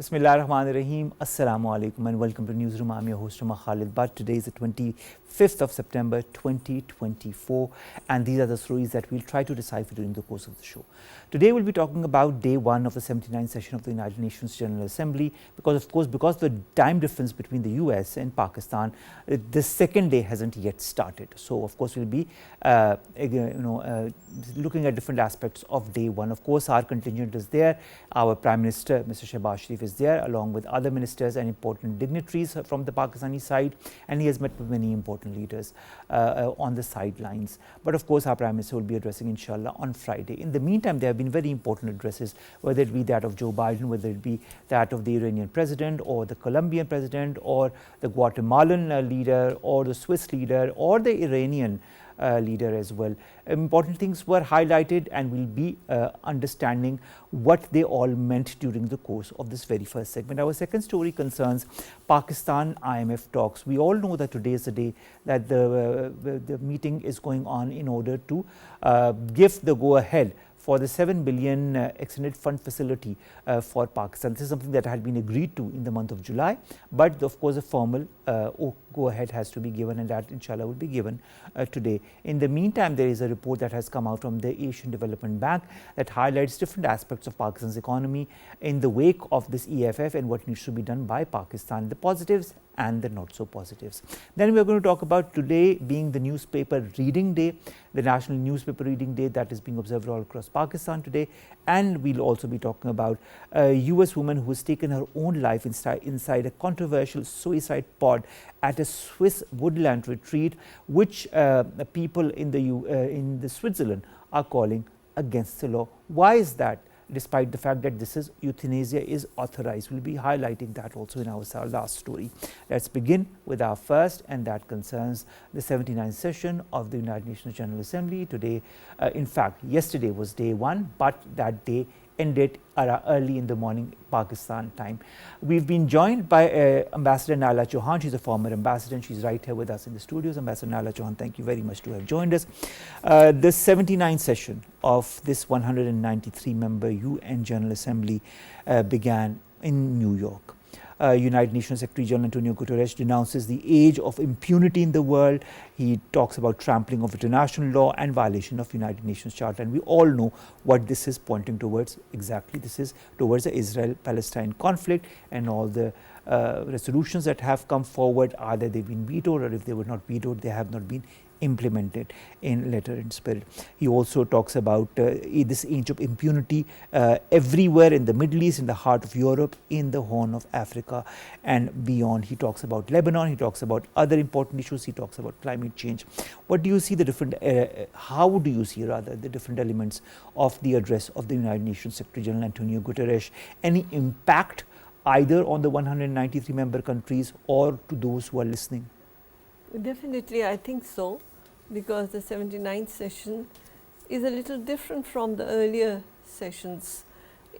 Bismillahirrahmanirrahim. Assalamu alaikum and welcome to Newsroom. I'm your host Omar Khalid. But today is the 25th of September 2024 and these are the stories that we'll try to decipher during the course of the show. Today we'll be talking about day one of the 79th session of the United Nations General Assembly because the time difference between the US and Pakistan, the second day hasn't yet started. So of course we'll be looking at different aspects of day one. Of course our contingent is there. Our Prime Minister Mr. Shehbaz Sharif is there along with other ministers and important dignitaries from the Pakistani side, and he has met with many important leaders on the sidelines. But of course our Prime Minister will be addressing inshallah on Friday. In the meantime, there have been very important addresses, whether it be that of Joe Biden, whether it be that of the Iranian president or the Colombian president or the Guatemalan leader or the Swiss leader or the Iranian leader as well. Important things were highlighted and we'll be understanding what they all meant during the course of this very first segment. Our second story concerns Pakistan-IMF talks. We all know that today is the day that the meeting is going on in order to give the go-ahead for the 7 billion extended fund facility for Pakistan. This is something that had been agreed to in the month of July, but of course a formal go-ahead has to be given, and that inshallah will be given today. In the meantime, there is a report that has come out from the Asian Development Bank that highlights different aspects of Pakistan's economy in the wake of this EFF and what needs to be done by Pakistan, the positives and the not so positives. Then we are going to talk about today being the newspaper reading day, the national newspaper reading day that is being observed all across Pakistan today, and we'll also be talking about a US woman who has taken her own life inside a controversial suicide pod at a Swiss woodland retreat, which people in the Switzerland are calling against the law. Why is that? Despite the fact that euthanasia is authorized. We'll be highlighting that also in our last story. Let's begin with our first, and that concerns the 79th session of the United Nations General Assembly. Today, in fact, yesterday was day one, but that day ended early in the morning Pakistan time. We've been joined by Ambassador Naela Chohan. She's a former ambassador and she's right here with us in the studios. Ambassador Naela Chohan, thank you very much to have joined us. The 79th session of this 193 member UN General Assembly began in New York. United Nations Secretary General Antonio Guterres denounces the age of impunity in the world. He talks about trampling of international law and violation of United Nations Charter. And we all know what this is pointing towards exactly. This is towards the Israel-Palestine conflict and all the resolutions that have come forward. Either they've been vetoed, or if they were not vetoed, they have not been implemented in letter and spirit. He also talks about this age of impunity everywhere in the Middle East, in the heart of Europe, in the Horn of Africa and beyond. He talks about Lebanon, he talks about other important issues, he talks about climate change. What do you see the different, how do you see rather the different elements of the address of the United Nations Secretary General Antonio Guterres? Any impact either on the 193 member countries or to those who are listening? Definitely, I think so, because the 79th session is a little different from the earlier sessions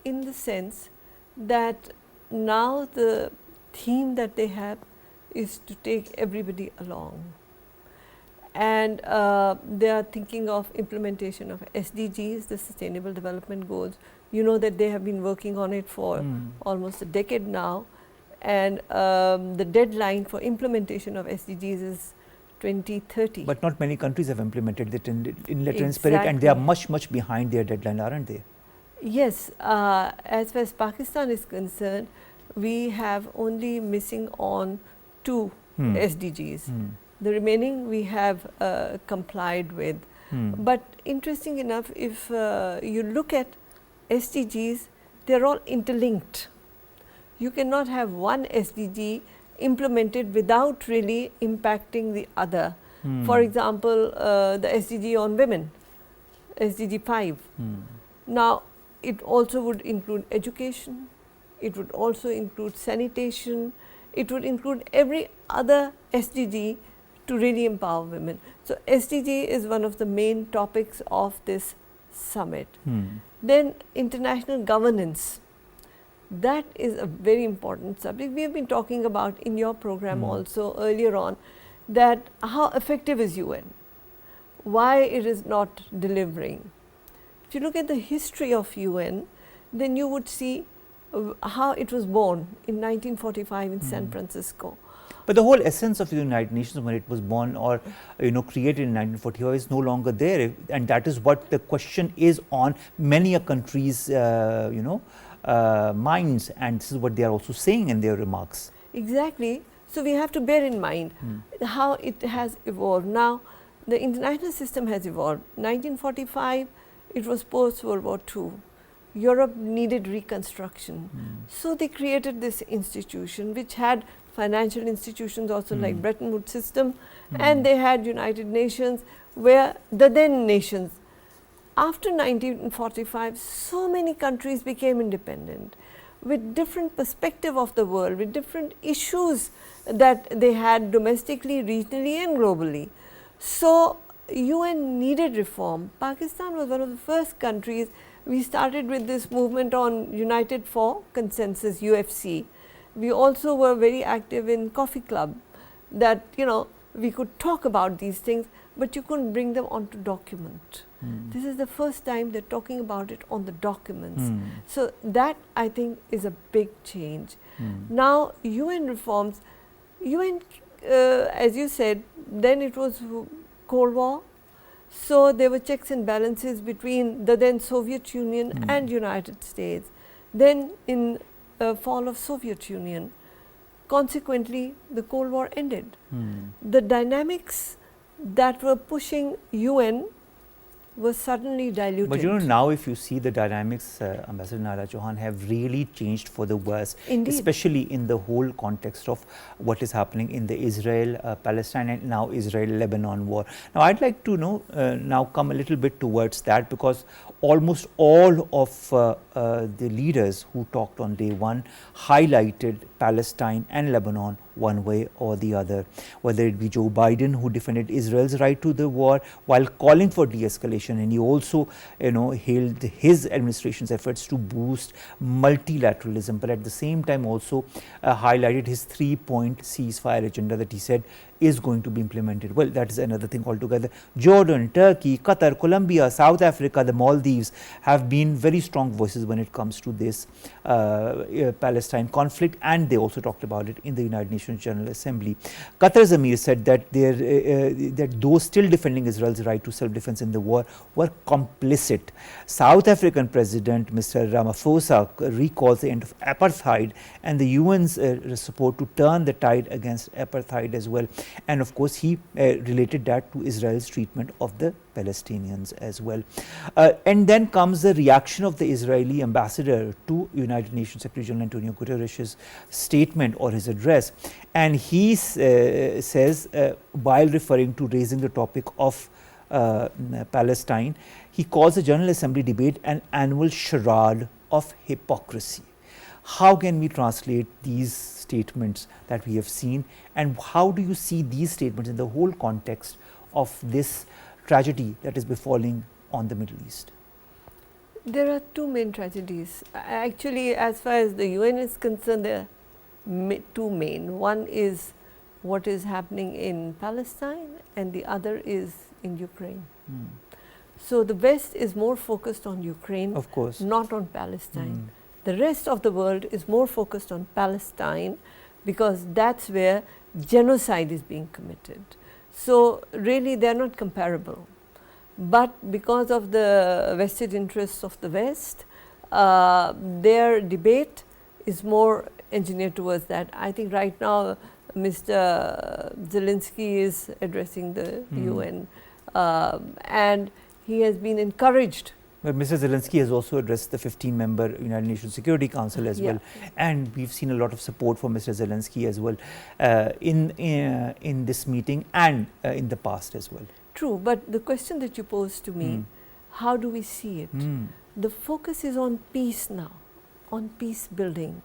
in the sense that now the theme that they have is to take everybody along, and they are thinking of implementation of SDGs, the Sustainable Development Goals. You know that they have been working on it for almost a decade now, and the deadline for implementation of SDGs is 2030. But not many countries have implemented it in letter and spirit, and they are much behind their deadline, aren't they? Yes, as far as Pakistan is concerned, we have only missing on 2 SDGs. The remaining we have complied with. But interesting enough, if you look at SDGs, they are all interlinked. You cannot have one SDG implemented without really impacting the other. For example, the SDG on women, SDG 5. Now, it also would include education, it would also include sanitation, it would include every other SDG to really empower women. So, SDG is one of the main topics of this summit. Then international governance. That is a very important subject. We have been talking about in your program also earlier on, that how effective is UN, why it is not delivering. If you look at the history of UN, then you would see how it was born in 1945 in San Francisco. But the whole essence of the United Nations when it was born or created in 1945 is no longer there, and that is what the question is on many a country's minds, and this is what they are also saying in their remarks. Exactly. So we have to bear in mind how it has evolved. Now, the international system has evolved. 1945, it was post World War II. Europe needed reconstruction. So they created this institution which had financial institutions also like Bretton Woods system, and they had United Nations where the then nations. After 1945, so many countries became independent with different perspective of the world, with different issues that they had domestically, regionally and globally. So UN needed reform. Pakistan was one of the first countries. We started with this movement on United for Consensus, UFC. We also were very active in Coffee Club, that we could talk about these things, but you couldn't bring them onto document. This is the first time they're talking about it on the documents. So that, I think, is a big change. Now, UN reforms, UN, as you said, then it was Cold War. So there were checks and balances between the then Soviet Union and United States. Then in fall of Soviet Union, consequently the Cold War ended. The dynamics that were pushing UN was suddenly diluted. But now if you see the dynamics, Ambassador Naela Chohan, have really changed for the worse. Indeed. Especially in the whole context of what is happening in the Israel-Palestine and now Israel-Lebanon war. Now I'd like to now come a little bit towards that, because almost all of the leaders who talked on day one highlighted Palestine and Lebanon one way or the other, whether it be Joe Biden, who defended Israel's right to the war while calling for de-escalation, and he also hailed his administration's efforts to boost multilateralism, but at the same time also highlighted his 3-point ceasefire agenda that he said is going to be implemented. Well, that is another thing altogether. Jordan, Turkey, Qatar, Colombia, South Africa, the Maldives have been very strong voices when it comes to this Palestine conflict, and they also talked about it in the United Nations General Assembly. Qatar's Amir said that that those still defending Israel's right to self-defense in the war were complicit. South African President Mr. Ramaphosa recalls the end of apartheid and the UN's support to turn the tide against apartheid as well. And of course, he related that to Israel's treatment of the Palestinians as well. And then comes the reaction of the Israeli ambassador to United Nations Secretary General Antonio Guterres' statement or his address. And he says, while referring to raising the topic of Palestine, he calls the General Assembly debate an annual charade of hypocrisy. How can we translate these statements that we have seen, and how do you see these statements in the whole context of this tragedy that is befalling on the Middle East? There are two main tragedies. Actually, as far as the UN is concerned, there are two main. One is what is happening in Palestine, and the other is in Ukraine. So the West is more focused on Ukraine, of course, not on Palestine. The rest of the world is more focused on Palestine, because that's where genocide is being committed. So really they are not comparable. But because of the vested interests of the West, their debate is more engineered towards that. I think right now Mr. Zelensky is addressing the UN, and he has been encouraged. But Mr. Zelensky has also addressed the 15-member United Nations Security Council as well, and we've seen a lot of support for Mr. Zelensky as well in this meeting and in the past as well. True, but the question that you posed to me, how do we see it? The focus is on peace now, on peace building.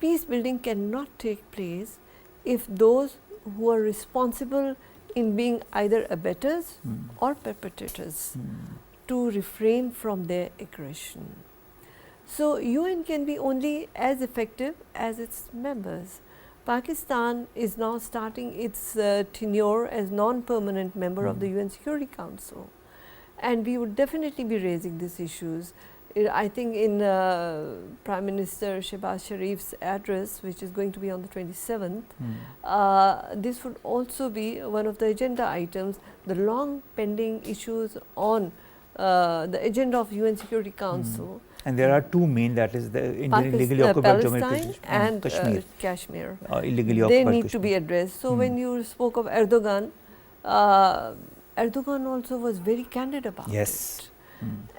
Peace building cannot take place if those who are responsible in being either abettors or perpetrators to refrain from their aggression. So UN can be only as effective as its members. Pakistan is now starting its tenure as non-permanent member of the UN Security Council, and we would definitely be raising these issues. I think in Prime Minister Shehbaz Sharif's address, which is going to be on the 27th, this would also be one of the agenda items, the long pending issues on the agenda of UN Security Council. And there are two main, that is the Indian illegally occupied Palestine and Kashmir. Illegally they occupied need Kashmir. to be addressed. So when you spoke of Erdogan, Erdogan also was very candid about it.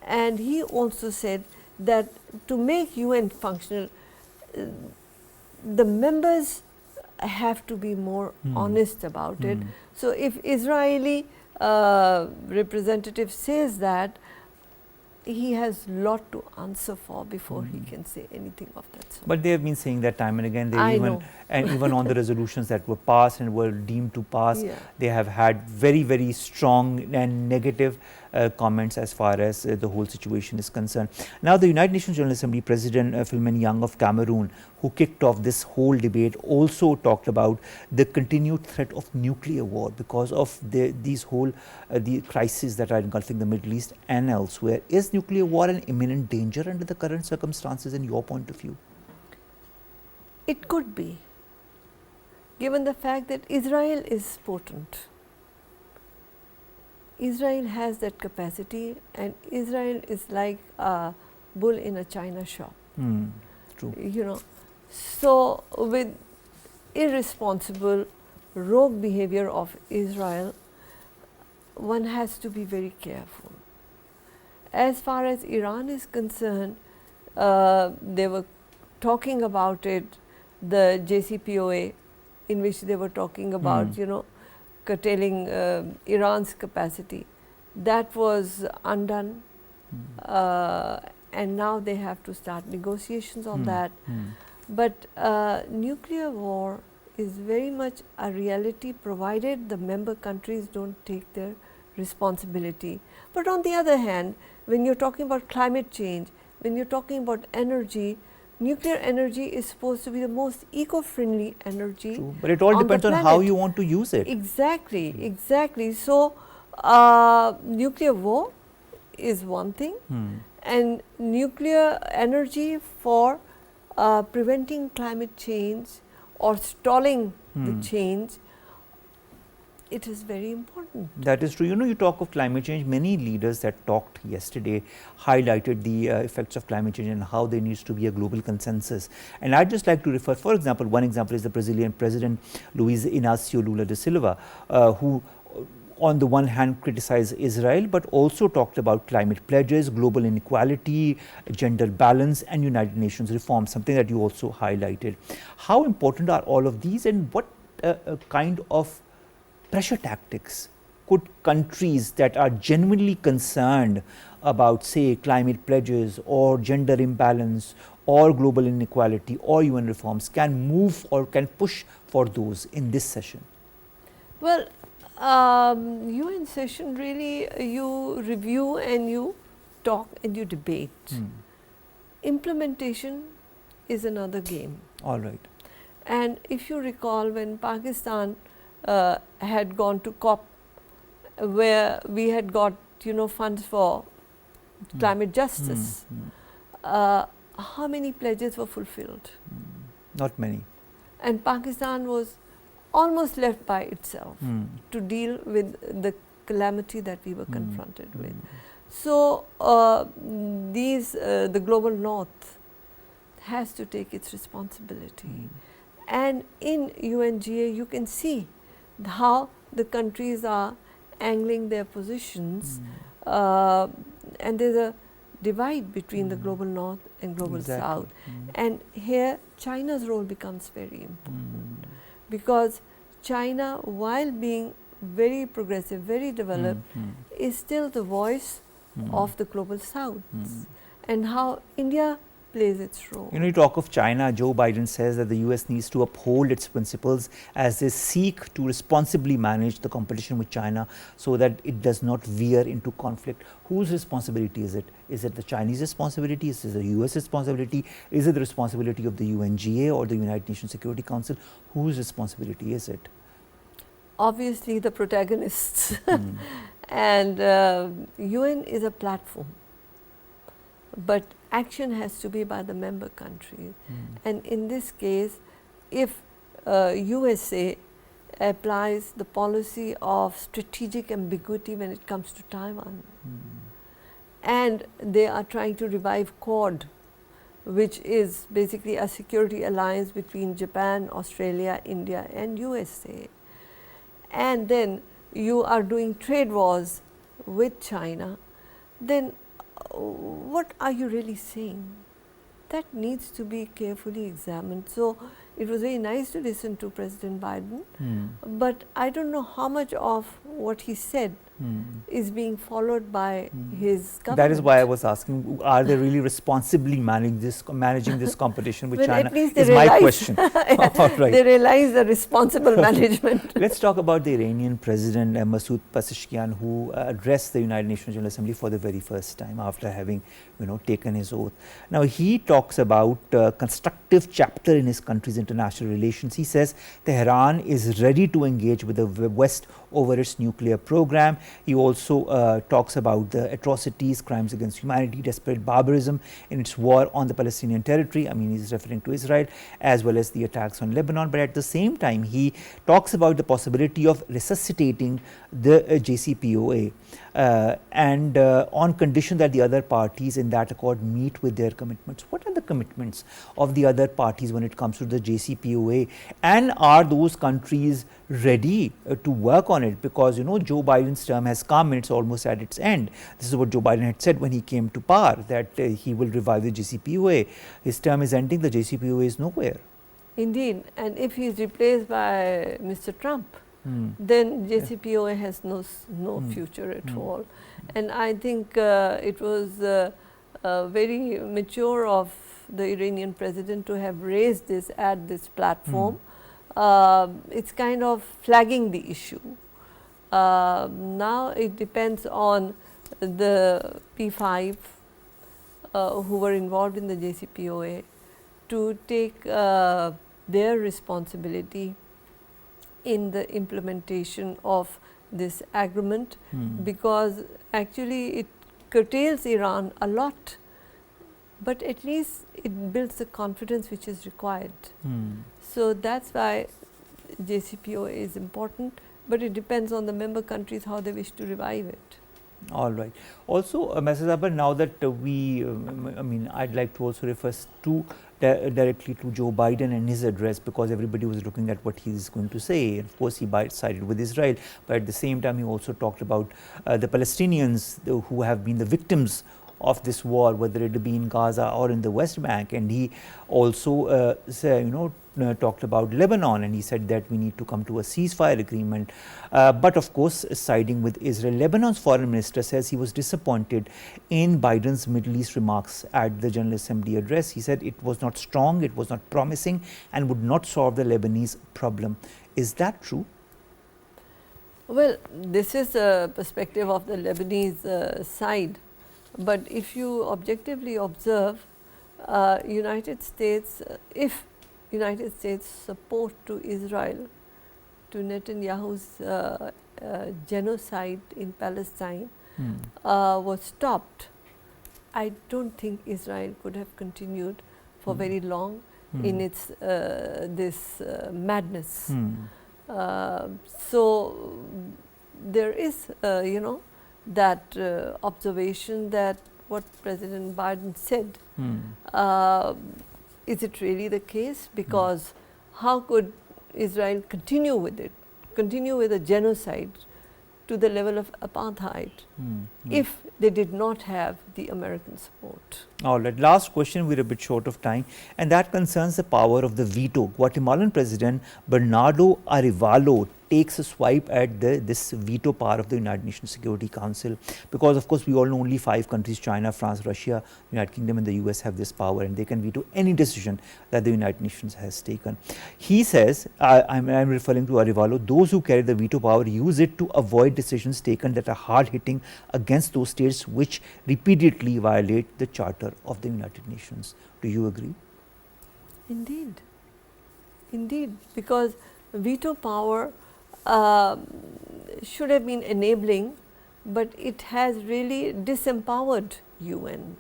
And he also said that to make UN functional, the members have to be more honest about it. So if Israeli representative says that, he has lot to answer for before he can say anything of that sort. But they have been saying that time and again. They even on the resolutions that were passed and were deemed to pass, they have had very, very strong and negative comments as far as the whole situation is concerned. Now, the United Nations General Assembly President Philman Young of Cameroon, who kicked off this whole debate, also talked about the continued threat of nuclear war because of the crises that are engulfing the Middle East and elsewhere. Is nuclear war an imminent danger under the current circumstances in your point of view? It could be, given the fact that Israel is potent. Israel has that capacity, and Israel is like a bull in a china shop. True. You know, so with irresponsible, rogue behavior of Israel, one has to be very careful. As far as Iran is concerned, they were talking about it, the JCPOA, in which they were talking about, you know, curtailing Iran's capacity. That was undone, and now they have to start negotiations on that. But nuclear war is very much a reality, provided the member countries don't take their responsibility. But on the other hand, when you're talking about climate change, when you're talking about energy, nuclear energy is supposed to be the most eco-friendly energy. True. But it all depends on how you want to use it. Exactly, exactly. So, nuclear war is one thing, and nuclear energy for preventing climate change or stalling the change, it is very important. That is true. You know, you talk of climate change, many leaders that talked yesterday highlighted the effects of climate change and how there needs to be a global consensus. And I'd just like to refer, for example, one example is the Brazilian President Luiz Inácio Lula da Silva, who on the one hand criticized Israel, but also talked about climate pledges, global inequality, gender balance, and United Nations reform, something that you also highlighted. How important are all of these, and what kind of pressure tactics could countries that are genuinely concerned about, say, climate pledges or gender imbalance or global inequality or UN reforms can move or can push for those in this session? Well, UN session really, you review and you talk and you debate. Implementation is another game. All right. And if you recall, when Pakistan had gone to COP, where we had got, you know, funds for climate justice, how many pledges were fulfilled? Not many. And Pakistan was almost left by itself to deal with the calamity that we were confronted with. So, the global north has to take its responsibility. And in UNGA, you can see how the countries are angling their positions, and there's a divide between the global north and global south. And here China's role becomes very important, because China, while being very progressive, very developed, is still the voice of the global south, and how India plays its role. You know, you talk of China, Joe Biden says that the US needs to uphold its principles as they seek to responsibly manage the competition with China so that it does not veer into conflict. Whose responsibility is it? Is it the Chinese responsibility? Is it the US responsibility? Is it the responsibility of the UNGA or the United Nations Security Council? Whose responsibility is it? Obviously the protagonists. And UN is a platform. but action has to be by the member countries. And in this case, if USA applies the policy of strategic ambiguity when it comes to Taiwan, and they are trying to revive Quad, which is basically a security alliance between Japan, Australia, India and USA, and then you are doing trade wars with China, then what are you really saying? That needs to be carefully examined. So, it was very nice to listen to President Biden, but I don't know how much of what he said is being followed by his government. That is why I was asking, are they really responsibly managing this competition with well, China, at least is they my realize question. All right. They realize the responsible management. Let's talk about the Iranian President Masoud Pezeshkian, who addressed the United Nations General Assembly for the very first time after having taken his oath. Now, he talks about a constructive chapter in his country's international relations. He says Tehran is ready to engage with the West over its nuclear program. He also talks about the atrocities, crimes against humanity, desperate barbarism in its war on the Palestinian territory. I mean, he's referring to Israel, as well as the attacks on Lebanon. But at the same time, he talks about the possibility of resuscitating the JCPOA and on condition that the other parties in that accord meet with their commitments. What are the commitments of the other parties when it comes to the JCPOA, and are those countries ready to work on it? Because Joe Biden's term has come and it's almost at its end. This is what Joe Biden had said when he came to power, that he will revive the JCPOA. His term is ending, the JCPOA is nowhere. Indeed, and if he is replaced by Mr. Trump, then JCPOA has no future at all. And I think it was very mature of the Iranian president to have raised this at this platform. It's kind of flagging the issue. Now it depends on the P5 who were involved in the JCPOA to take their responsibility in the implementation of this agreement, because actually it curtails Iran a lot, but at least it builds the confidence which is required. So that's why JCPOA is important, but it depends on the member countries how they wish to revive it. All right. Also, Mrs. Abbar, now that I'd like to also refer directly to Joe Biden and his address, because everybody was looking at what he's going to say. Of course, he sided with Israel, but at the same time, he also talked about the Palestinians who have been the victims of this war, whether it be in Gaza or in the West Bank. And he also talked about Lebanon, and he said that we need to come to a ceasefire agreement, but of course siding with Israel. Lebanon's foreign minister says he was disappointed in Biden's Middle East remarks at the General Assembly address. He said it was not strong, it was not promising, and would not solve the Lebanese problem. Is that true? Well, this is a perspective of the Lebanese side, but if you objectively observe, United States, if United States support to Israel, to Netanyahu's genocide in Palestine was stopped, I don't think Israel could have continued for very long in its this madness. So there is, that observation that what President Biden said. Is it really the case? Because how could Israel continue with it, continue with a genocide to the level of apartheid if they did not have the American support? All right, last question, we're a bit short of time, and that concerns the power of the veto. Guatemalan President Bernardo Arevalo takes a swipe at this veto power of the United Nations Security Council, because of course we all know only 5 countries, China, France, Russia, United Kingdom and the US have this power, and they can veto any decision that the United Nations has taken. He says, I'm referring to Arevalo, those who carry the veto power use it to avoid decisions taken that are hard hitting against those states which repeatedly violate the Charter of the United Nations. Do you agree? Indeed, indeed, because veto power should have been enabling, but it has really disempowered UN.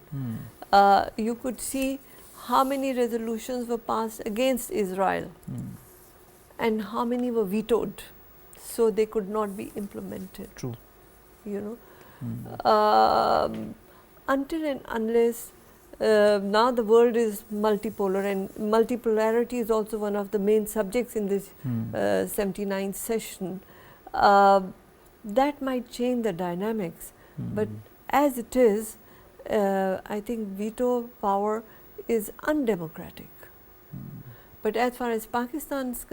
you could see how many resolutions were passed against Israel and how many were vetoed, so they could not be implemented. True. You know, until and unless now the world is multipolar, and multipolarity is also one of the main subjects in this 79th session. That might change the dynamics, but as it is, I think veto power is undemocratic. But as far as Pakistan's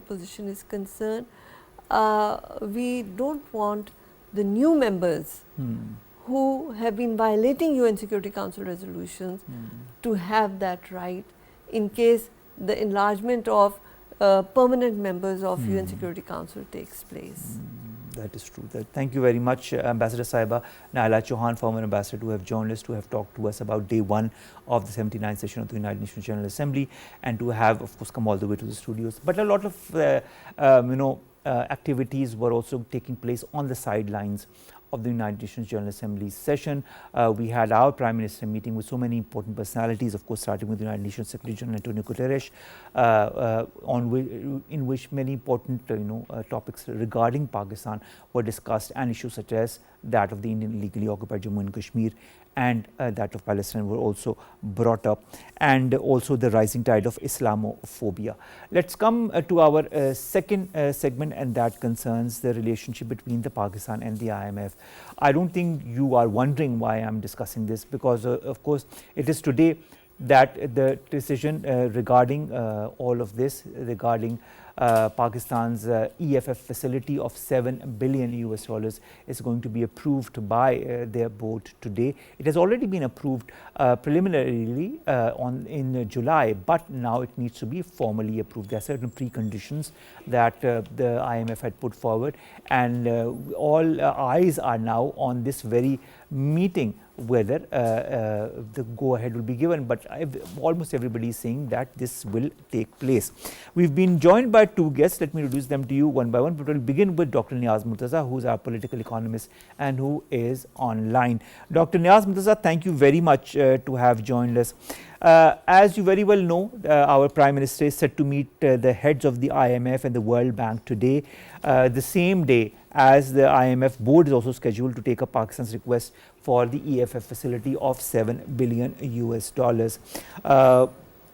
position is concerned, we don't want the new members who have been violating UN Security Council resolutions to have that right in case the enlargement of permanent members of UN Security Council takes place. That is true. Thank you very much, Ambassador Sahiba, Naela Chohan, former ambassador, to have joined us, to have talked to us about day one of the 79th session of the United Nations General Assembly, and to have, of course, come all the way to the studios. But a lot of activities were also taking place on the sidelines of the United Nations General Assembly session. We had our Prime Minister meeting with so many important personalities, of course, starting with the United Nations Secretary General Antonio Guterres, in which many important topics regarding Pakistan were discussed, and issues such as that of the Indian illegally occupied Jammu and Kashmir and that of Palestine were also brought up, and also the rising tide of Islamophobia. Let's come to our second segment, and that concerns the relationship between the Pakistan and the IMF. I don't think you are wondering why I'm discussing this, because of course it is today that the decision regarding all of this, regarding Pakistan's EFF facility of $7 billion is going to be approved by their board today. It has already been approved preliminarily in July, but now it needs to be formally approved. There are certain preconditions that the IMF had put forward, and all eyes are now on this very meeting, whether the go-ahead will be given. But almost everybody is saying that this will take place. We've been joined by two guests. Let me introduce them to you one by one, but we'll begin with Dr. Niaz Murtaza, who's our political economist and who is online. Dr. Niaz Murtaza, thank you very much to have joined us. As you very well know, our Prime Minister is set to meet the heads of the IMF and the World Bank today, the same day as the IMF board is also scheduled to take up Pakistan's request for the EFF facility of $7 billion.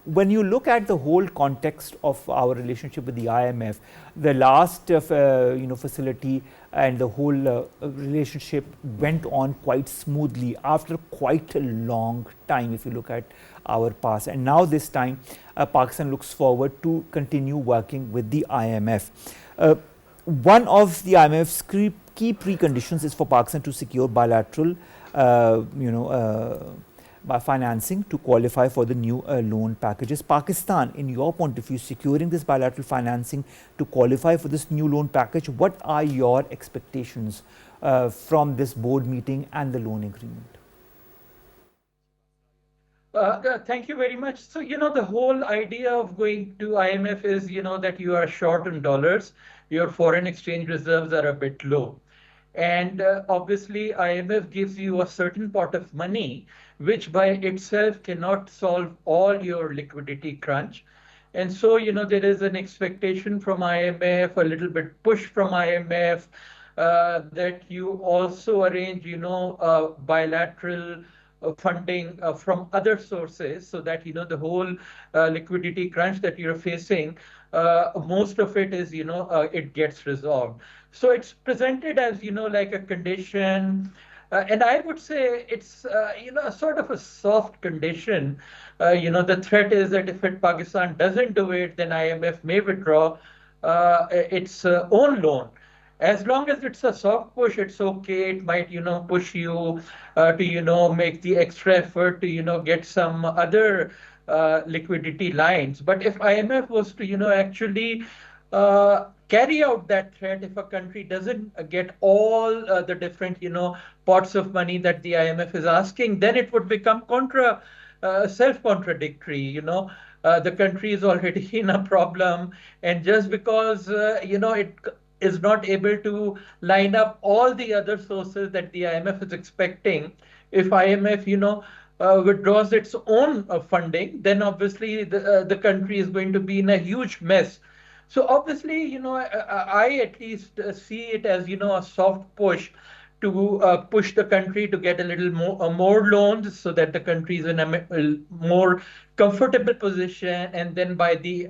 When you look at the whole context of our relationship with the IMF, the last facility and the whole relationship went on quite smoothly after quite a long time, if you look at our past. And now this time, Pakistan looks forward to continue working with the IMF. One of the IMF's key preconditions is for Pakistan to secure bilateral by financing to qualify for the new loan packages. Pakistan, in your point of view, securing this bilateral financing to qualify for this new loan package, what are your expectations from this board meeting and the loan agreement? Thank you very much. So, the whole idea of going to IMF is, that you are short on dollars, your foreign exchange reserves are a bit low. And obviously, IMF gives you a certain pot of money, which by itself cannot solve all your liquidity crunch. And so, there is an expectation from IMF, a little bit push from IMF, that you also arrange, bilateral funding from other sources, so that the whole liquidity crunch that you're facing, most of it is it gets resolved. So it's presented as like a condition, and I would say it's a sort of a soft condition. The threat is that if Pakistan doesn't do it, then IMF may withdraw its own loan. As long as it's a soft push, it's okay. It might, push you to, make the extra effort to, get some other liquidity lines. But if IMF was to, actually carry out that threat, if a country doesn't get all the different, pots of money that the IMF is asking, then it would become self-contradictory. The country is already in a problem, and just because, it is not able to line up all the other sources that the IMF is expecting. If IMF, withdraws its own funding, then obviously the country is going to be in a huge mess. So obviously, I at least see it as, a soft push to push the country to get a little more loans so that the country is in a more comfortable position. And then by the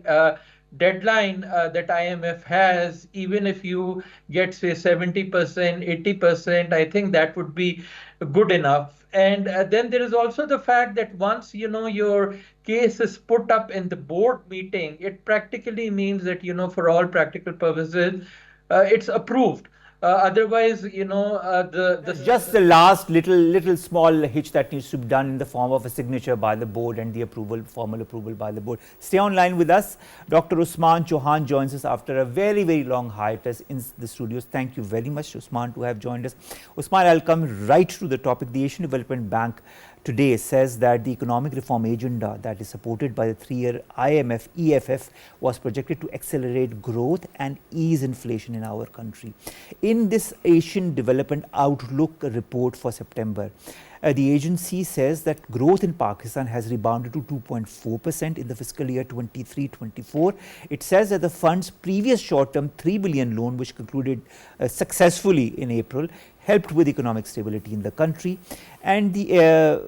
deadline that IMF has, even if you get say 70%, 80%, I think that would be good enough. And then there is also the fact that once your case is put up in the board meeting, it practically means that for all practical purposes, it's approved. Otherwise, the Just the last little small hitch that needs to be done in the form of a signature by the board and the formal approval by the board. Stay online with us. Dr. Usman Chohan joins us after a very long hiatus in the studios. Thank you very much, Usman, to have joined us. Usman, I'll come right to the topic. The Asian Development Bank today says that the economic reform agenda that is supported by the 3-year IMF EFF was projected to accelerate growth and ease inflation in our country. In this Asian Development Outlook report for September, the agency says that growth in Pakistan has rebounded to 2.4% in the fiscal year 23-24. It says that the fund's previous short-term 3 billion loan, which concluded successfully in April, helped with economic stability in the country. And the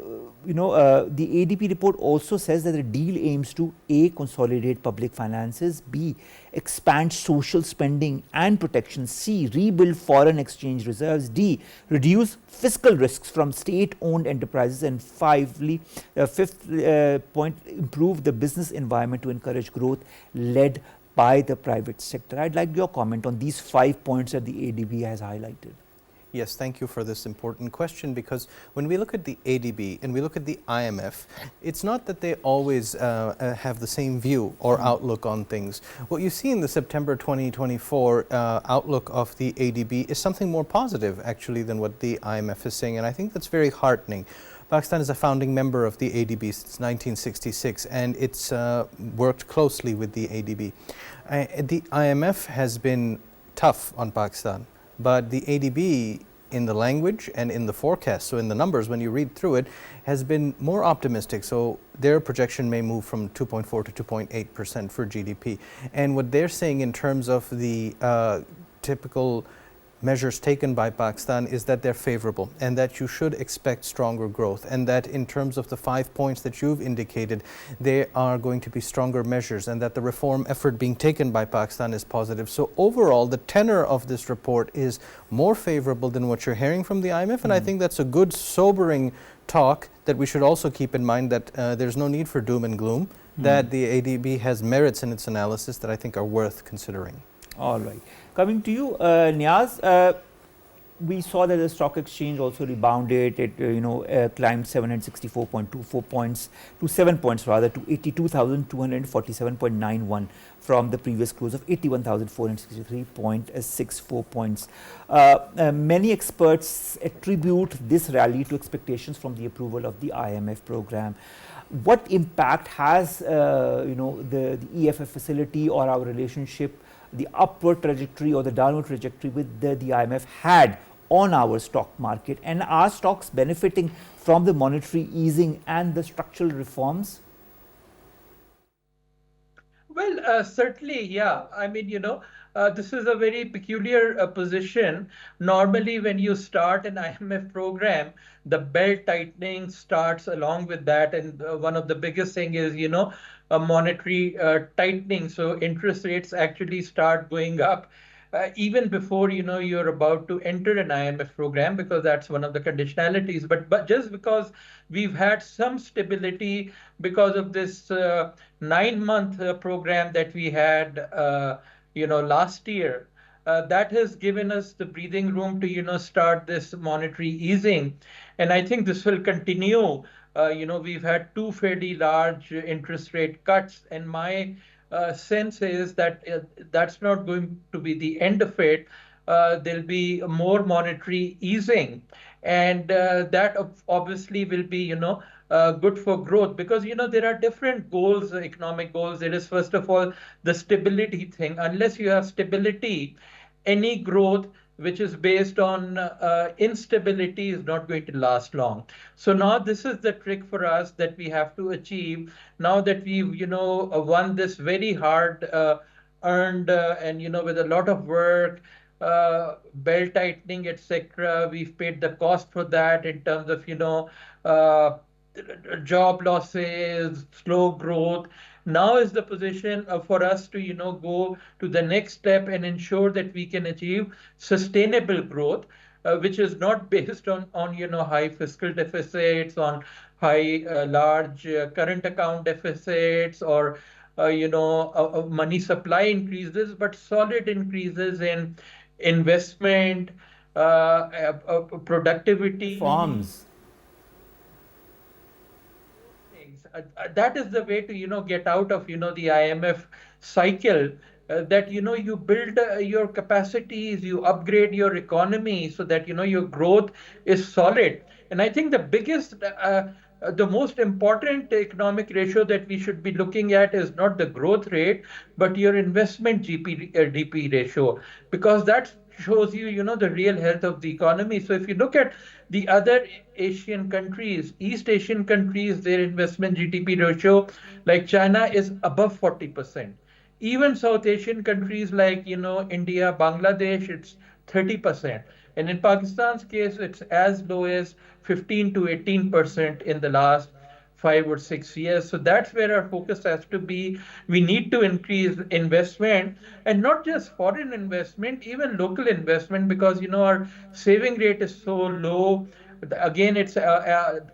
ADB report also says that the deal aims to A, consolidate public finances, B, expand social spending and protection, C, rebuild foreign exchange reserves, D, reduce fiscal risks from state-owned enterprises, and fifth point, improve the business environment to encourage growth led by the private sector. I'd like your comment on these 5 points that the ADB has highlighted. Yes, thank you for this important question, because when we look at the ADB and we look at the IMF, it's not that they always have the same view or outlook on things. What you see in the September 2024 outlook of the ADB is something more positive actually than what the IMF is saying, and I think that's very heartening. Pakistan is a founding member of the ADB since 1966, and it's worked closely with the ADB. The IMF has been tough on Pakistan, but the ADB, in the language and in the forecast, so in the numbers when you read through it, has been more optimistic. So their projection may move from 2.4 to 2.8% for GDP. And what they're saying in terms of the typical measures taken by Pakistan is that they're favorable and that you should expect stronger growth, and that in terms of the 5 points that you've indicated, there are going to be stronger measures, and that the reform effort being taken by Pakistan is positive. So overall, the tenor of this report is more favorable than what you're hearing from the IMF, and I think that's a good, sobering talk that we should also keep in mind, that there's no need for doom and gloom, that the ADB has merits in its analysis that I think are worth considering. All right. Coming to you, Niaz, we saw that the stock exchange also rebounded. It climbed 764.24 points to 7 points rather to 82,247.91 from the previous close of 81,463.64 points. Many experts attribute this rally to expectations from the approval of the IMF program. What impact has the EFF facility or our relationship, the upward trajectory or the downward trajectory with the IMF had on our stock market, and are stocks benefiting from the monetary easing and the structural reforms? Well, certainly, yeah. I mean, this is a very peculiar position. Normally, when you start an IMF program, the belt tightening starts along with that. And one of the biggest thing is, a monetary tightening. So interest rates actually start going up even before, you're about to enter an IMF program, because that's one of the conditionalities. But just because we've had some stability because of this 9-month program that we had, last year, that has given us the breathing room to, start this monetary easing. And I think this will continue. We've had 2 fairly large interest rate cuts, and my sense is that that's not going to be the end of it. There'll be more monetary easing, and that obviously will be, good for growth, because, there are different goals, economic goals. There is, first of all, the stability thing. Unless you have stability, any growth which is based on instability, is not going to last long. So now this is the trick for us that we have to achieve now that we've, won this very hard earned and, with a lot of work, belt tightening, etc. We've paid the cost for that in terms of, uh, job losses, slow growth. Now is the position for us to, go to the next step and ensure that we can achieve sustainable growth, which is not based on high fiscal deficits, on high large current account deficits, or money supply increases, but solid increases in investment, productivity. Farms. That is the way to get out of the IMF cycle, that you build your capacities, you upgrade your economy so that your growth is solid. And I think the most important economic ratio that we should be looking at is not the growth rate, but your investment DP ratio, because that shows you the real health of the economy. So if you look at the other Asian countries, East Asian countries, their investment GDP ratio, like China, is above 40%. Even South Asian countries like India, Bangladesh, it's 30%. And in Pakistan's case, it's as low as 15 to 18% in the last 5 or 6 years. So that's where our focus has to be. We need to increase investment, and not just foreign investment, even local investment, because our saving rate is so low. Again, it's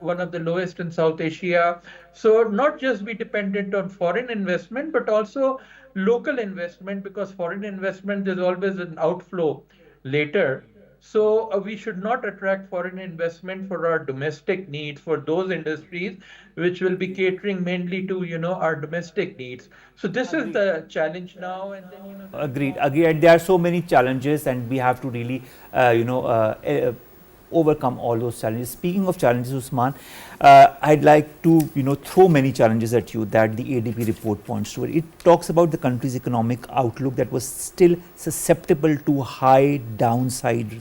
one of the lowest in South Asia. So not just be dependent on foreign investment, but also local investment, because foreign investment, there's always an outflow later. So we should not attract foreign investment for our domestic needs, for those industries which will be catering mainly to our domestic needs. So this is the challenge now. And then Agreed. Agreed. There are so many challenges, and we have to really, overcome all those challenges. Speaking of challenges, Usman, I'd like to throw many challenges at you that the ADB report points to. It talks about the country's economic outlook that was still susceptible to high downside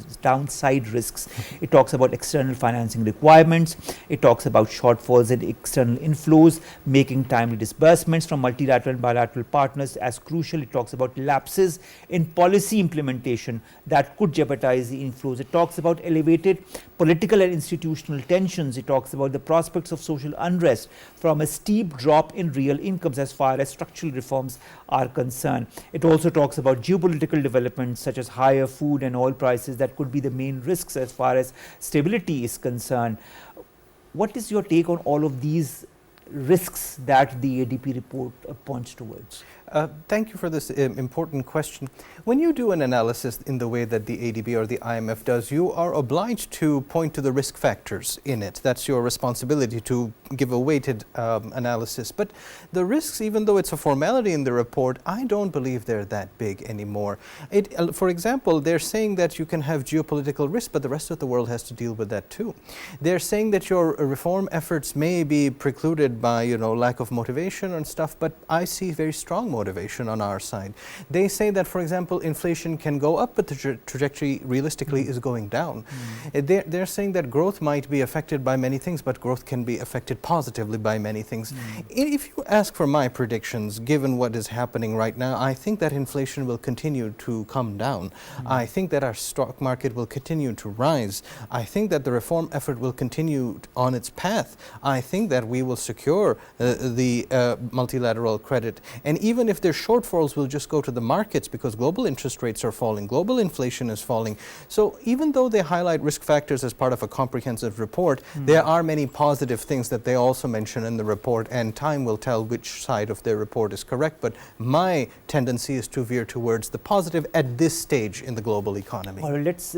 risks. It talks about external financing requirements. It talks about shortfalls in external inflows, making timely disbursements from multilateral and bilateral partners as crucial. It talks about lapses in policy implementation that could jeopardize the inflows. It talks about elevated political and institutional tensions. It talks about the prospects of social unrest from a steep drop in real incomes as far as structural reforms are concerned. It also talks about geopolitical developments such as higher food and oil prices that could be the main risks as far as stability is concerned. What is your take on all of these risks that the ADP report points towards? Thank you for this important question. When you do an analysis in the way that the ADB or the IMF does, you are obliged to point to the risk factors in it. That's your responsibility, to give a weighted analysis. But the risks, even though it's a formality in the report, I don't believe they're that big anymore. For example, they're saying that you can have geopolitical risk, but the rest of the world has to deal with that too. They're saying that your reform efforts may be precluded by lack of motivation and stuff, but I see very strong motivation on our side. They say that, for example, inflation can go up, but the trajectory realistically is going down. They're saying that growth might be affected by many things, but growth can be affected positively by many things. If you ask for my predictions, given what is happening right now, I think that inflation will continue to come down. I think that our stock market will continue to rise. I think that the reform effort will continue on its path. I think that we will secure the multilateral credit. And even if there's shortfalls, we'll just go to the markets, because global interest rates are falling, global inflation is falling. So even though they highlight risk factors as part of a comprehensive report, there are many positive things that they also mention in the report, and time will tell which side of their report is correct. But my tendency is to veer towards the positive at this stage in the global economy. All right, let's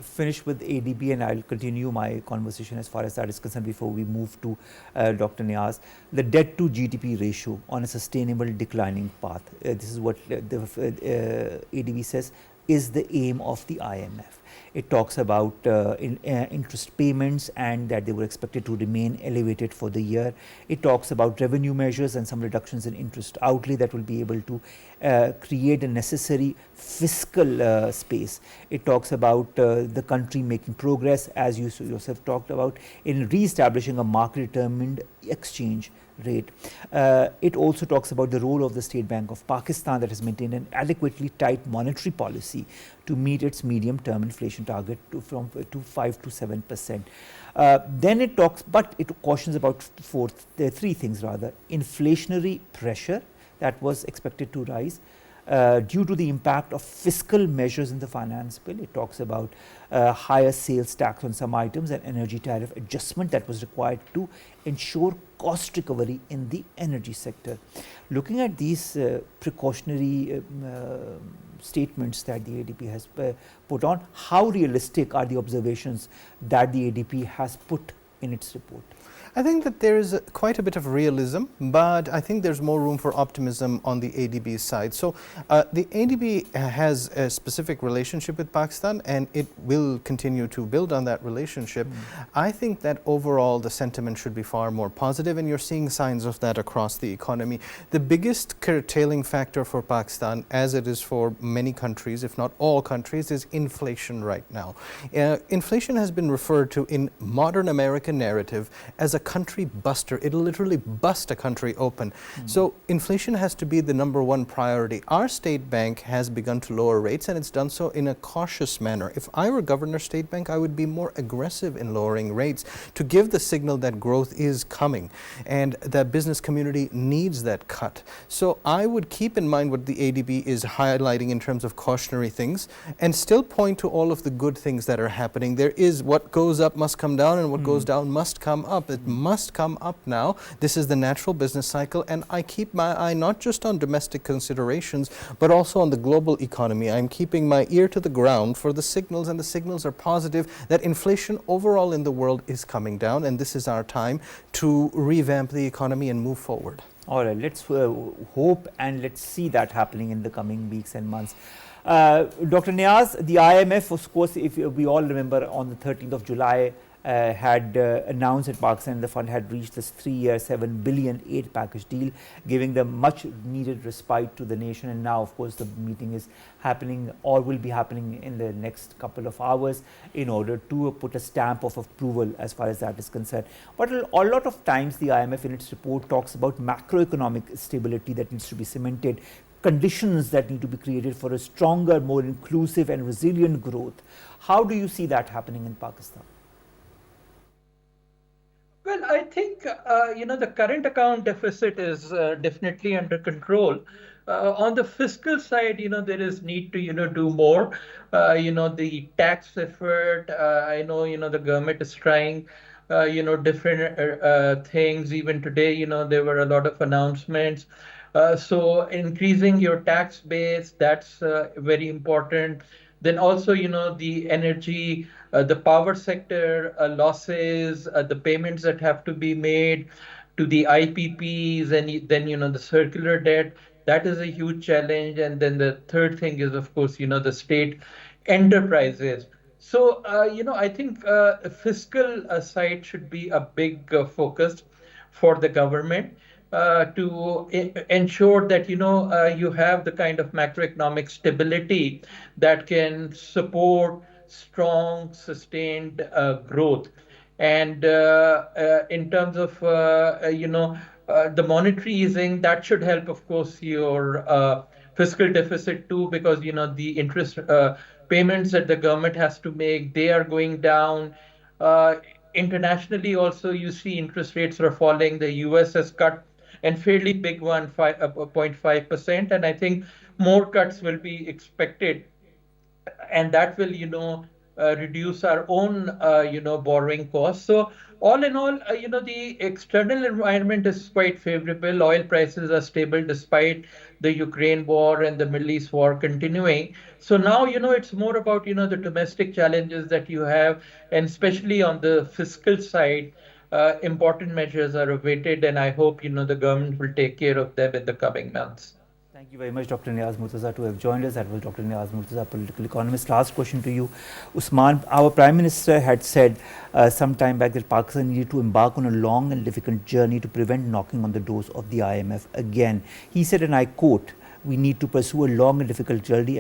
finish with ADB, and I'll continue my conversation as far as that is concerned before we move to Dr. Niaz. The debt to GDP ratio on a sustainable declining path. This is what the ADB says is the aim of the IMF. It talks about interest payments and that they were expected to remain elevated for the year. It talks about revenue measures and some reductions in interest outlay that will be able to create a necessary fiscal space. It talks about the country making progress, as you yourself talked about, in re-establishing a market-determined exchange rate. It also talks about the role of the State Bank of Pakistan that has maintained an adequately tight monetary policy to meet its medium-term inflation target to 5 to 7%. Then it talks, but it cautions about three things rather: inflationary pressure that was expected to rise due to the impact of fiscal measures in the finance bill. It talks about higher sales tax on some items and energy tariff adjustment that was required to ensure cost recovery in the energy sector. Looking at these precautionary statements that the ADB has put on, how realistic are the observations that the ADB has put in its report? I think that there is quite a bit of realism, but I think there's more room for optimism on the ADB's side. So the ADB has a specific relationship with Pakistan, and it will continue to build on that relationship. I think that overall the sentiment should be far more positive, and you're seeing signs of that across the economy. The biggest curtailing factor for Pakistan, as it is for many countries, if not all countries, is inflation right now. Inflation has been referred to in modern American narrative as a country buster. It'll literally bust a country open. So inflation has to be the number one priority. Our state bank has begun to lower rates, and it's done so in a cautious manner. If I were Governor State Bank, I would be more aggressive in lowering rates to give the signal that growth is coming and that business community needs that cut. So I would keep in mind what the ADB is highlighting in terms of cautionary things and still point to all of the good things that are happening. There is what goes up must come down, and what goes down must come up. It must come up now. This is the natural business cycle, and I keep my eye not just on domestic considerations but also on the global economy. I'm keeping my ear to the ground for the signals, and the signals are positive that inflation overall in the world is coming down, and this is our time to revamp the economy and move forward. All right, let's hope and let's see that happening in the coming weeks and months. Dr. Niaz, the IMF, of course, if we all remember, on the 13th of July, had announced that Pakistan, the fund, had reached this 3-year, $7 billion aid package deal, giving the much needed respite to the nation. And now, of course, the meeting is happening or will be happening in the next couple of hours in order to put a stamp of approval as far as that is concerned. But a lot of times the IMF in its report talks about macroeconomic stability that needs to be cemented, conditions that need to be created for a stronger, more inclusive and resilient growth. How do you see that happening in Pakistan? Well, I think, the current account deficit is definitely under control. On the fiscal side, there is need to, do more. The tax effort, I know, the government is trying, different things. Even today, there were a lot of announcements. So increasing your tax base, that's very important. Then also, the energy, the power sector losses, the payments that have to be made to the IPPs, and then, the circular debt, that is a huge challenge. And then the third thing is, of course, the state enterprises. So, I think fiscal side should be a big focus for the government. To ensure that you have the kind of macroeconomic stability that can support strong, sustained growth. And in terms of the monetary easing, that should help, of course, your fiscal deficit too, because the interest payments that the government has to make, they are going down. Internationally, also, you see interest rates are falling. The US has cut, and fairly big one, 0.5%, and I think more cuts will be expected, and that will, reduce our own, borrowing costs. So all in all, the external environment is quite favorable. Oil prices are stable despite the Ukraine war and the Middle East war continuing. So now, it's more about, the domestic challenges that you have, and especially on the fiscal side, important measures are awaited, and I hope, the government will take care of them in the coming months. Thank Thank you very much, Dr. Niaz Murtaza, to have joined us. That was Dr. Niaz Murtaza, political economist. Last question to you, Usman. Our Prime Minister had said some time back that Pakistan needed to embark on a long and difficult journey to prevent knocking on the doors of the IMF again. He said, and I quote, "We need to pursue a long and difficult journey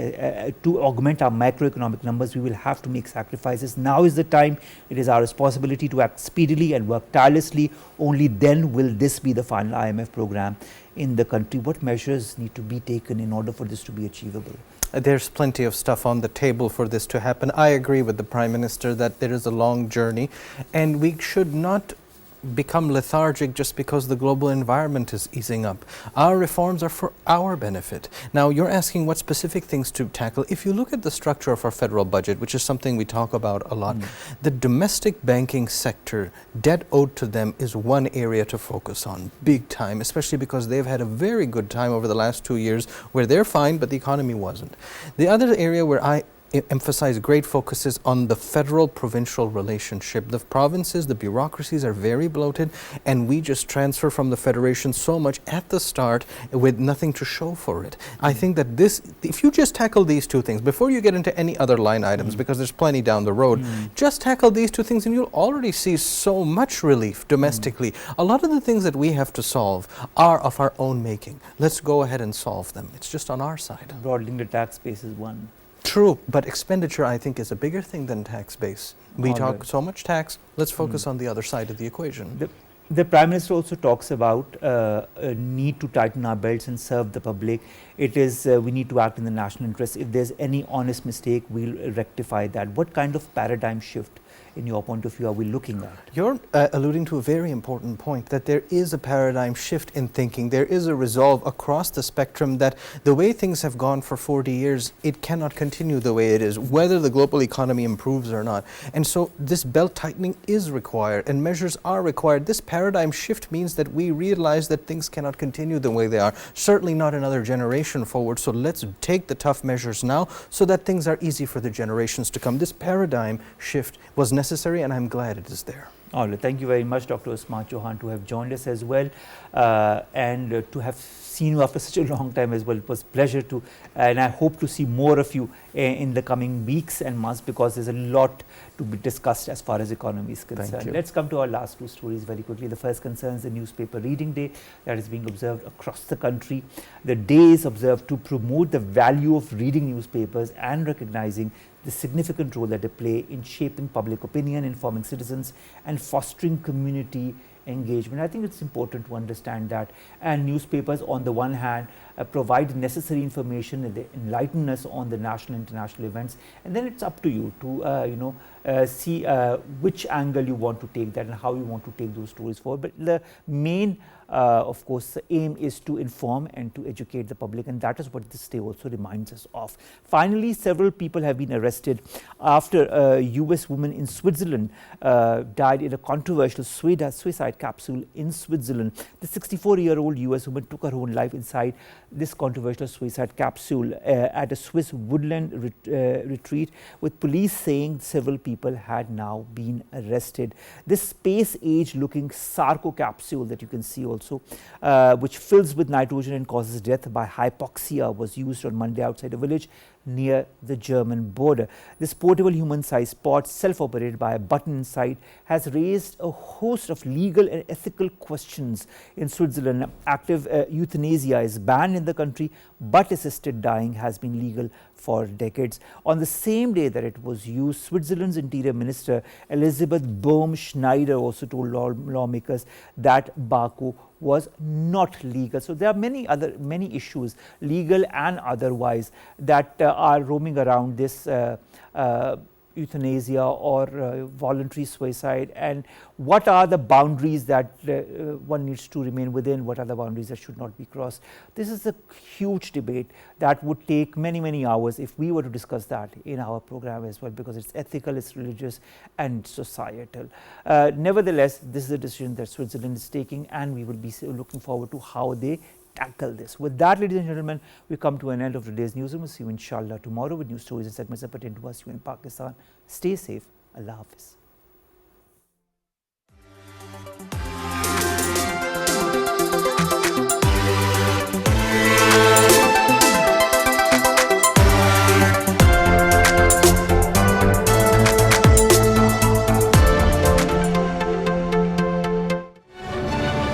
to augment our macroeconomic numbers. We will have to make sacrifices. Now is the time. It is our responsibility to act speedily and work tirelessly. Only then will this be the final IMF program in the country." What measures need to be taken in order for this to be achievable? There's plenty of stuff on the table for this to happen. I agree with the Prime Minister that there is a long journey, and we should not become lethargic just because the global environment is easing up. Our reforms are for our benefit. Now, you're asking what specific things to tackle. If you look at the structure of our federal budget, which is something we talk about a lot, the domestic banking sector, debt owed to them is one area to focus on big time, especially because they've had a very good time over the last 2 years where they're fine, but the economy wasn't. The other area where I emphasize great focuses on the federal-provincial relationship. The provinces, the bureaucracies are very bloated, and we just transfer from the federation so much at the start with nothing to show for it. I think that this, if you just tackle these two things, before you get into any other line items, because there's plenty down the road, just tackle these two things and you'll already see so much relief domestically. A lot of the things that we have to solve are of our own making. Let's go ahead and solve them. It's just on our side. Broadening the tax base is one. True, but expenditure, I think, is a bigger thing than tax base. We talk so much tax, let's focus on the other side of the equation. The Prime Minister also talks about a need to tighten our belts and serve the public. It is, we need to act in the national interest. If there's any honest mistake, we'll rectify that. What kind of paradigm shift, in your point of view, are we looking at? You're alluding to a very important point, that there is a paradigm shift in thinking. There is a resolve across the spectrum that the way things have gone for 40 years, it cannot continue the way it is, whether the global economy improves or not. And so this belt tightening is required and measures are required. This paradigm shift means that we realize that things cannot continue the way they are, certainly not another generation forward. So let's take the tough measures now so that things are easy for the generations to come. This paradigm shift was necessary, and I'm glad it is there. All right. Thank you very much, Dr. Usman Chohan, to have joined us as well, and to have seen you after such a long time as well. It was a pleasure to, and I hope to see more of you in the coming weeks and months, because there's a lot to be discussed as far as economy is concerned. Let's come to our last two stories very quickly. The first concerns the newspaper reading day that is being observed across the country. The day is observed to promote the value of reading newspapers and recognizing the significant role that they play in shaping public opinion, informing citizens, and fostering community engagement. I think it's important to understand that. And newspapers, on the one hand, provide necessary information and they enlighten us on the national and international events, and then it's up to you to see which angle you want to take that and how you want to take those stories forward. But the main of course, the aim is to inform and to educate the public, and that is what this day also reminds us of. Finally, several people have been arrested after a US woman in Switzerland died in a controversial suicide capsule in Switzerland. The 64-year-old US woman took her own life inside this controversial suicide capsule at a Swiss woodland retreat, with police saying several people had now been arrested. This space-age looking sarco capsule that you can see also, which fills with nitrogen and causes death by hypoxia, was used on Monday outside a village near the German border. This portable human-sized pod, self-operated by a button inside, has raised a host of legal and ethical questions in Switzerland. Active euthanasia is banned in the country, but assisted dying has been legal for decades. On the same day that it was used, Switzerland's Interior Minister Elisabeth Bohm-Schneider also told lawmakers that Baku was not legal. So there are many issues, legal and otherwise, that are roaming around this euthanasia or voluntary suicide, and what are the boundaries that one needs to remain within, what are the boundaries that should not be crossed. This is a huge debate that would take many hours if we were to discuss that in our program as well, because it's ethical, it's religious and societal. Nevertheless, this is a decision that Switzerland is taking, and we will be looking forward to how they tackle this. With that, ladies and gentlemen, we come to an end of today's newsroom. We'll see you inshallah tomorrow with new stories and segments that pertain to us, you in Pakistan. Stay safe. Allah Hafiz.